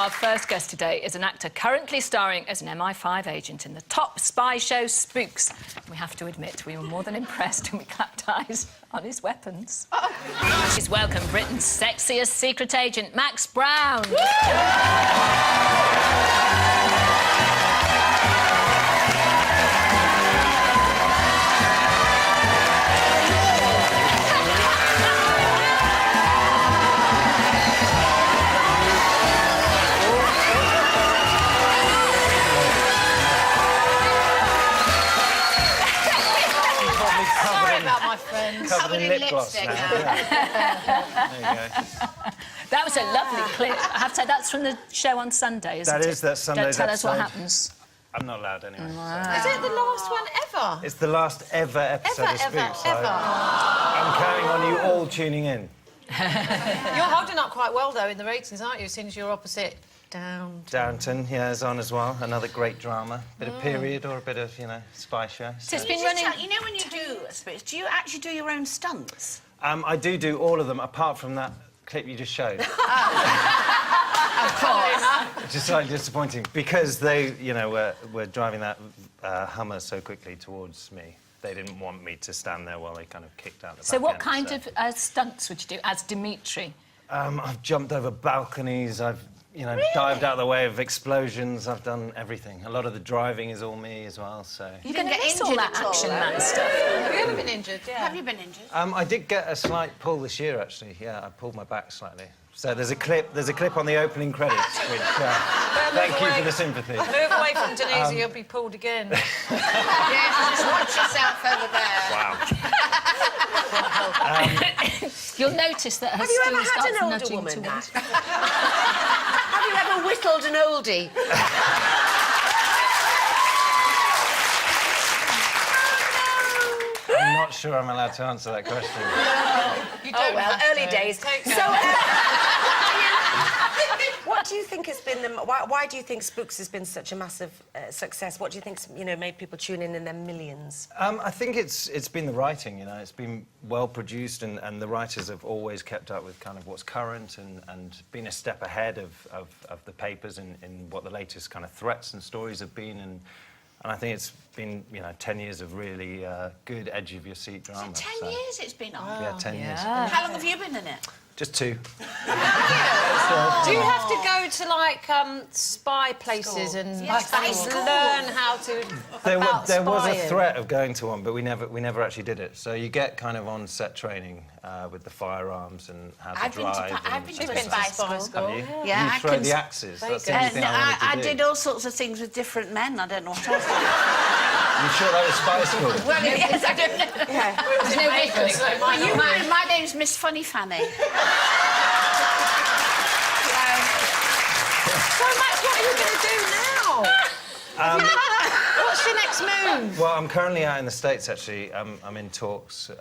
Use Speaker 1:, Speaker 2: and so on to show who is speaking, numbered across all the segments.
Speaker 1: Our first guest today is an actor currently starring as an MI5 agent in the top spy show Spooks. We have to admit, we were more than impressed when we clapped eyes on his weapons. Please welcome Britain's sexiest secret agent, Max Brown.
Speaker 2: Covered in lip gloss now. Yeah. There you go.
Speaker 1: That was a lovely clip. I have to say, that's from the show on Sunday, isn't it?
Speaker 2: That's Sunday's
Speaker 1: Don't tell us what
Speaker 2: episode.
Speaker 1: happens.
Speaker 2: I'm not allowed anyway.
Speaker 1: Wow.
Speaker 3: Is it the last one ever?
Speaker 2: It's the last ever episode of Spooks.
Speaker 3: Ever.
Speaker 2: I'm counting on you all tuning in.
Speaker 3: You're holding up quite well, though, in the ratings, aren't you, since you're opposite
Speaker 2: Downton, yeah, is on as well. Another great drama. Bit of period or a bit of, you know, spy show.
Speaker 1: So it's been running...
Speaker 4: You know when you do Spooks, do you actually do your own stunts?
Speaker 2: I do all of them, apart from that clip you just showed.
Speaker 4: Of course.
Speaker 2: Which is slightly disappointing, because they, you know, were driving that Hummer so quickly towards me. They didn't want me to stand there while they kind of kicked out the
Speaker 1: So
Speaker 2: back
Speaker 1: what
Speaker 2: end,
Speaker 1: kind of stunts would you do as Dimitri?
Speaker 2: I've jumped over balconies, I've, you know, dived out of the way of explosions, I've done everything. A lot of the driving is all me as well, so...
Speaker 1: You're going to
Speaker 4: get
Speaker 1: miss all
Speaker 4: injured
Speaker 1: that
Speaker 4: at all,
Speaker 1: action,
Speaker 4: though?
Speaker 1: man stuff.
Speaker 3: Have you ever been injured? Yeah.
Speaker 4: Have you been injured?
Speaker 2: I did get a slight pull this year, actually. Yeah, I pulled my back slightly. So there's a clip on the opening credits, which... thank you for the sympathy.
Speaker 3: Move away from Denise, you'll be pulled again.
Speaker 4: Yes, just watch yourself over there.
Speaker 2: Wow.
Speaker 1: You'll notice that her
Speaker 4: Have you ever
Speaker 1: stool
Speaker 4: had an
Speaker 1: starts
Speaker 4: older
Speaker 1: nudging
Speaker 4: woman,
Speaker 1: towards...
Speaker 4: Have you ever whittled an oldie?
Speaker 2: I'm not sure I'm allowed to answer that question.
Speaker 3: You don't have
Speaker 4: early
Speaker 3: to.
Speaker 4: days.
Speaker 3: Take
Speaker 4: So,
Speaker 3: care.
Speaker 5: What do you think has been the... Why do you think Spooks has been such a massive success? What do you think's, you know, made people tune in their millions?
Speaker 2: I think it's been the writing, you know. It's been well-produced and the writers have always kept up with kind of what's current and been a step ahead of the papers in what the latest kind of threats and stories have been. And I think it's been, you know, 10 years of really good, edge-of-your-seat drama.
Speaker 4: 10 years it's been on?
Speaker 2: Yeah, 10 years.
Speaker 4: How long have you been in it?
Speaker 2: Just 2.
Speaker 3: Do you have to go to, like, spy places and learn how to...
Speaker 2: There was a
Speaker 3: spying?
Speaker 2: threat of going to one, but we never actually did it. So you get kind of on-set training with the firearms and how to drive.
Speaker 4: I've been to a
Speaker 3: Been to
Speaker 4: spy
Speaker 3: spy
Speaker 4: school.
Speaker 2: Have you?
Speaker 4: Yeah,
Speaker 2: You throw the axes. That's the only thing I wanted to
Speaker 4: I
Speaker 2: do.
Speaker 4: did all sorts of things with different men. I don't know what else.
Speaker 2: You sure that was spy school?
Speaker 4: Well, yes, I don't know.
Speaker 5: Yeah.
Speaker 1: There's no difference.
Speaker 4: My name's Miss Funny Fanny.
Speaker 3: So, Max, what are you going to do now? What's your next move?
Speaker 2: Well, I'm currently out in the States, actually. I'm in talks for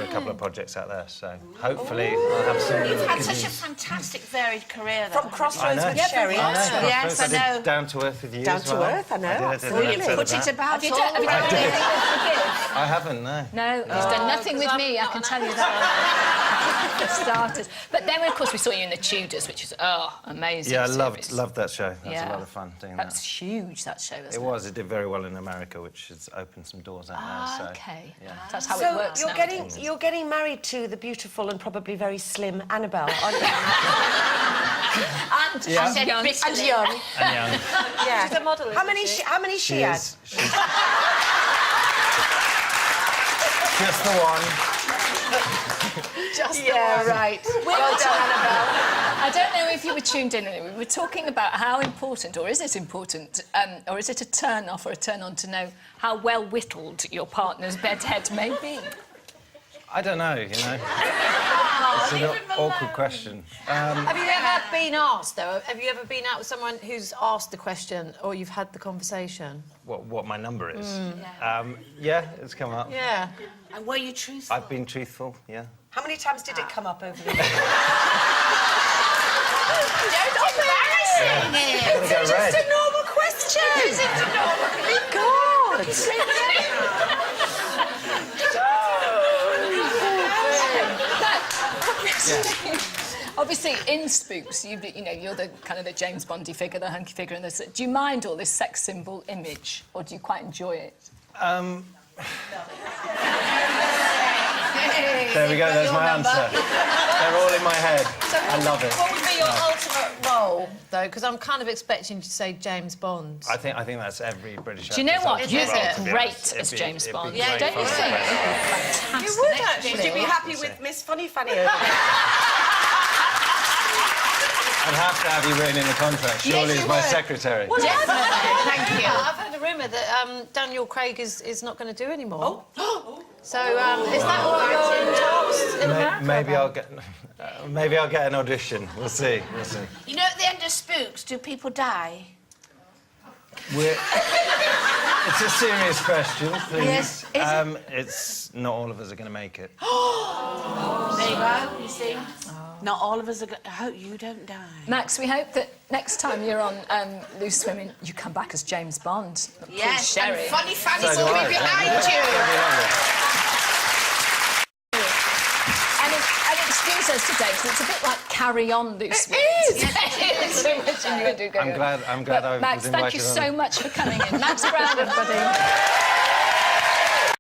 Speaker 2: a couple of projects out there, so hopefully I'll have some...
Speaker 4: You've had such a fantastic, varied career, though.
Speaker 5: From Crossroads
Speaker 2: I know.
Speaker 5: with Sherry.
Speaker 2: I know.
Speaker 4: Yes, I
Speaker 2: I did
Speaker 4: know.
Speaker 2: Down to Earth with you
Speaker 5: Down
Speaker 2: as
Speaker 5: to
Speaker 2: well.
Speaker 5: Earth, I know,
Speaker 2: I did
Speaker 5: absolutely.
Speaker 2: an episode
Speaker 4: Put
Speaker 2: of
Speaker 4: it
Speaker 2: that.
Speaker 4: about
Speaker 1: Have you done anything to forgive?
Speaker 2: I haven't, no.
Speaker 1: No, he's done nothing with me, I can tell you that. For starters. But then, of course, we saw you in The Tudors, which is, amazing
Speaker 2: Yeah, I
Speaker 1: series.
Speaker 2: loved that show. That was
Speaker 1: Yeah.
Speaker 2: a lot of fun doing
Speaker 1: That was
Speaker 2: that.
Speaker 1: huge, that show, wasn't it?
Speaker 2: It was. It did very well in America, which has opened some doors out there. So,
Speaker 1: OK.
Speaker 2: yeah.
Speaker 1: That's how it
Speaker 5: So
Speaker 1: works
Speaker 5: you're getting married to the beautiful and probably very slim Annabelle, aren't you?
Speaker 4: And
Speaker 2: Yeah.
Speaker 4: I said
Speaker 1: Young.
Speaker 4: bitterly.
Speaker 5: And young.
Speaker 2: And young.
Speaker 5: Yeah.
Speaker 3: She's a model, isn't she?
Speaker 5: How many she
Speaker 2: She
Speaker 5: had?
Speaker 2: is. She's... Just the one.
Speaker 5: Yeah, right. Well done, Annabelle.
Speaker 1: I don't know if you were tuned in. We were talking about how important, or is it important, or is it a turn-off or a turn-on to know how well whittled your partner's bedhead may be?
Speaker 2: I don't know, you know. It's an awkward question.
Speaker 3: Have you ever been asked, though? Have you ever been out with someone who's asked the question or you've had the conversation?
Speaker 2: What my number is? Yeah, it's come up.
Speaker 3: Yeah.
Speaker 4: And were you truthful?
Speaker 2: I've been truthful, yeah.
Speaker 5: How many times did it come up over the years?
Speaker 4: Don't embarrassing it.
Speaker 2: Gotta go red.
Speaker 5: It's a normal question.
Speaker 4: Is it a normal...
Speaker 5: God.
Speaker 1: Obviously, obviously, in Spooks, you know, you're the kind of the James Bondy figure, the hunky figure, and this. Do you mind all this sex symbol image, or do you quite enjoy it?
Speaker 2: There we go, there's my answer. They're all in my head.
Speaker 3: So
Speaker 2: I love it.
Speaker 3: What would be your ultimate role, though? Because I'm kind of expecting you to say James Bond.
Speaker 2: I think that's every British actor's
Speaker 1: Do you know what?
Speaker 2: ultimate
Speaker 1: You'd
Speaker 2: role,
Speaker 1: be
Speaker 2: to be
Speaker 1: great
Speaker 2: honest.
Speaker 1: as James
Speaker 2: It'd be
Speaker 1: Bond.
Speaker 2: great
Speaker 1: Don't you
Speaker 2: fun.
Speaker 1: think?
Speaker 3: You would, actually.
Speaker 5: Would you be happy with Miss Funny Fanny over there?
Speaker 2: I'd have to have you written in the contract, surely, as my secretary.
Speaker 3: Well,
Speaker 1: Thank you.
Speaker 3: I've heard a rumour that Daniel Craig is not going to do anymore. So is that what you're in talks in America?
Speaker 2: Maybe I'll get an audition. We'll see.
Speaker 4: You know, at the end of Spooks, do people die?
Speaker 2: It's a serious question, please.
Speaker 4: Yes, is
Speaker 2: it's not all of us are going to make it.
Speaker 4: There you go, you see. Not all of us are I hope you don't die.
Speaker 1: Max, we hope that next time you're on Loose Women, you come back as James Bond.
Speaker 4: Yes,
Speaker 1: Sherry.
Speaker 4: and Funny Fanny's
Speaker 2: So do
Speaker 4: will
Speaker 2: I.
Speaker 4: be behind
Speaker 2: That'd be
Speaker 4: you.
Speaker 2: lovely.
Speaker 1: And excuse us today, because it's a bit like Carry On, Loose Women. It's so much innuendo going on.
Speaker 2: I'm glad I
Speaker 1: Max,
Speaker 2: was invited
Speaker 1: thank you
Speaker 2: on.
Speaker 1: so much for coming in. Max Brown, everybody.